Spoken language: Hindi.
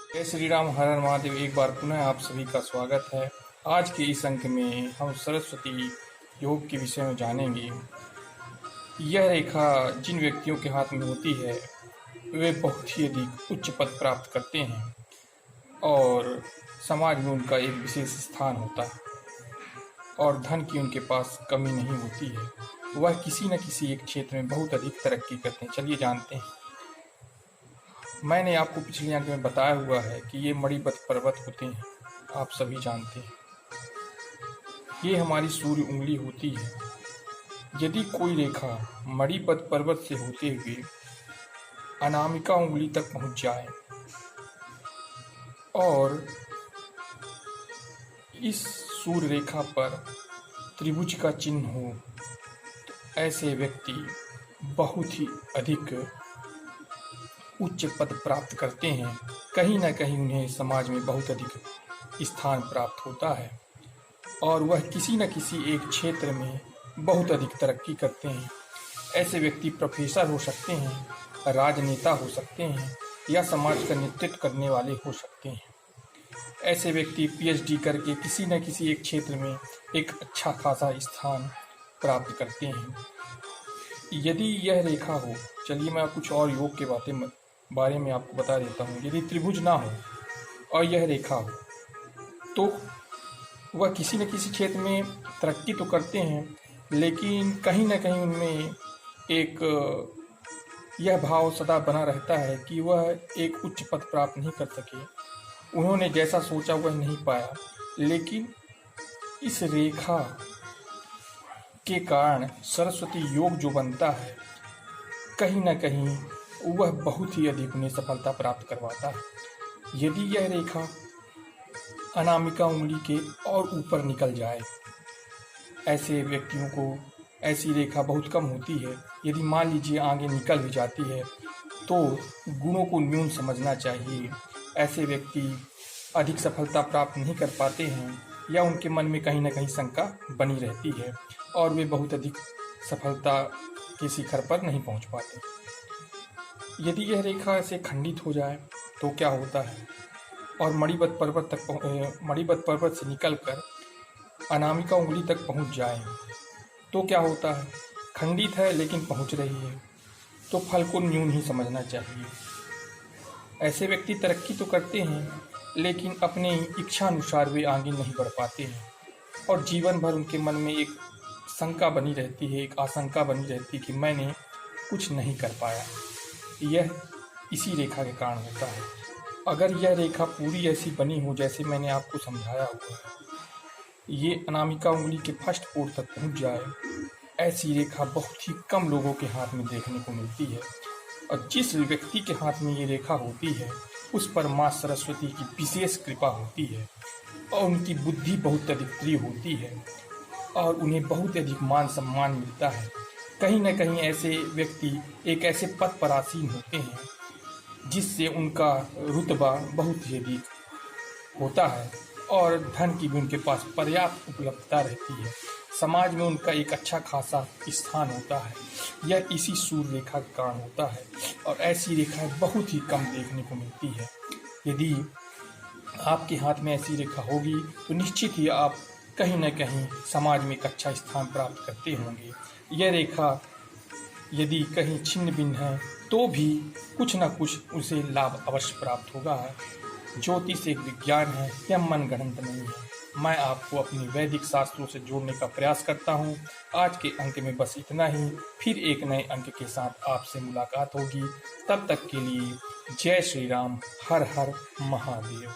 जय श्री राम, हर हर महादेव। एक बार पुनः आप सभी का स्वागत है। आज के इस अंक में हम सरस्वती योग के विषय में जानेंगे। यह रेखा जिन व्यक्तियों के हाथ में होती है वे बहुत ही अधिक उच्च पद प्राप्त करते हैं और समाज में उनका एक विशेष स्थान होता है और धन की उनके पास कमी नहीं होती है। वह किसी न किसी एक क्षेत्र में बहुत अधिक तरक्की करते हैं। चलिए जानते हैं। मैंने आपको पिछले अंक में बताया हुआ है कि ये मणिपत पर्वत होते हैं, आप सभी जानते हैं। ये हमारी सूर्य उंगली होती है। यदि कोई रेखा मणिपत पर्वत से होते हुए अनामिका उंगली तक पहुंच जाए और इस सूर्य रेखा पर त्रिभुज का चिन्ह हो तो ऐसे व्यक्ति बहुत ही अधिक उच्च पद प्राप्त करते हैं। कहीं न कहीं उन्हें समाज में बहुत अधिक स्थान प्राप्त होता है और वह किसी न किसी एक क्षेत्र में बहुत अधिक तरक्की करते हैं। ऐसे व्यक्ति प्रोफेसर हो सकते हैं, राजनेता हो सकते हैं या समाज का नेतृत्व करने वाले हो सकते हैं। ऐसे व्यक्ति पीएचडी करके किसी न किसी एक क्षेत्र में एक अच्छा खासा स्थान प्राप्त करते हैं। यदि यह रेखा हो, चलिए मैं कुछ और योग के बारे में आपको बता देता हूँ। यदि त्रिभुज ना हो और यह रेखा हो तो वह किसी न किसी क्षेत्र में तरक्की तो करते हैं, लेकिन कहीं ना कहीं उनमें एक यह भाव सदा बना रहता है कि वह एक उच्च पद प्राप्त नहीं कर सके। उन्होंने जैसा सोचा वह नहीं पाया, लेकिन इस रेखा के कारण सरस्वती योग जो बनता है कहीं ना कहीं वह बहुत ही अधिक उन्हें सफलता प्राप्त करवाता है। यदि यह रेखा अनामिका उंगली के और ऊपर निकल जाए, ऐसे व्यक्तियों को ऐसी रेखा बहुत कम होती है। यदि मान लीजिए आगे निकल भी जाती है तो गुणों को न्यून समझना चाहिए। ऐसे व्यक्ति अधिक सफलता प्राप्त नहीं कर पाते हैं या उनके मन में कहीं ना कहीं शंका बनी रहती है और वे बहुत अधिक सफलता के शिखर पर नहीं पहुंच पाते। यदि यह रेखा ऐसे खंडित हो जाए तो क्या होता है और मणिपत पर्वत से निकलकर अनामिका उंगली तक पहुंच जाए तो क्या होता है। खंडित है लेकिन पहुंच रही है तो फल को न्यून ही समझना चाहिए। ऐसे व्यक्ति तरक्की तो करते हैं लेकिन अपने इच्छा अनुसार वे आगे नहीं बढ़ पाते हैं और जीवन भर उनके मन में एक शंका बनी रहती है, एक आशंका बनी रहती है कि मैंने कुछ नहीं कर पाया। यह इसी रेखा के कारण होता है। अगर यह रेखा पूरी ऐसी बनी हो जैसे मैंने आपको समझाया हुआ है, ये अनामिका उंगली के फर्स्ट पोर तक पहुंच जाए, ऐसी रेखा बहुत ही कम लोगों के हाथ में देखने को मिलती है। और जिस व्यक्ति के हाथ में ये रेखा होती है उस पर माँ सरस्वती की विशेष कृपा होती है और उनकी बुद्धि बहुत अधिक तीव्र होती है और उन्हें बहुत अधिक मान सम्मान मिलता है। कहीं न कहीं ऐसे व्यक्ति एक ऐसे पद पर आसीन होते हैं जिससे उनका रुतबा बहुत ही अधिक होता है और धन की भी उनके पास पर्याप्त उपलब्धता रहती है। समाज में उनका एक अच्छा खासा स्थान होता है। यह इसी सूर्य रेखा के कारण होता है और ऐसी रेखाएं बहुत ही कम देखने को मिलती है। यदि आपके हाथ में ऐसी रेखा होगी तो निश्चित ही आप कहीं न कहीं समाज में एक अच्छा स्थान प्राप्त करते होंगे। यह रेखा यदि कहीं छिन्न भिन्न है तो भी कुछ न कुछ उसे लाभ अवश्य प्राप्त होगा। ज्योतिष एक विज्ञान है, यह मनगढ़ंत नहीं है। मैं आपको अपनी वैदिक शास्त्रों से जोड़ने का प्रयास करता हूँ। आज के अंक में बस इतना ही। फिर एक नए अंक के साथ आपसे मुलाकात होगी। तब तक के लिए जय श्री राम, हर हर महादेव।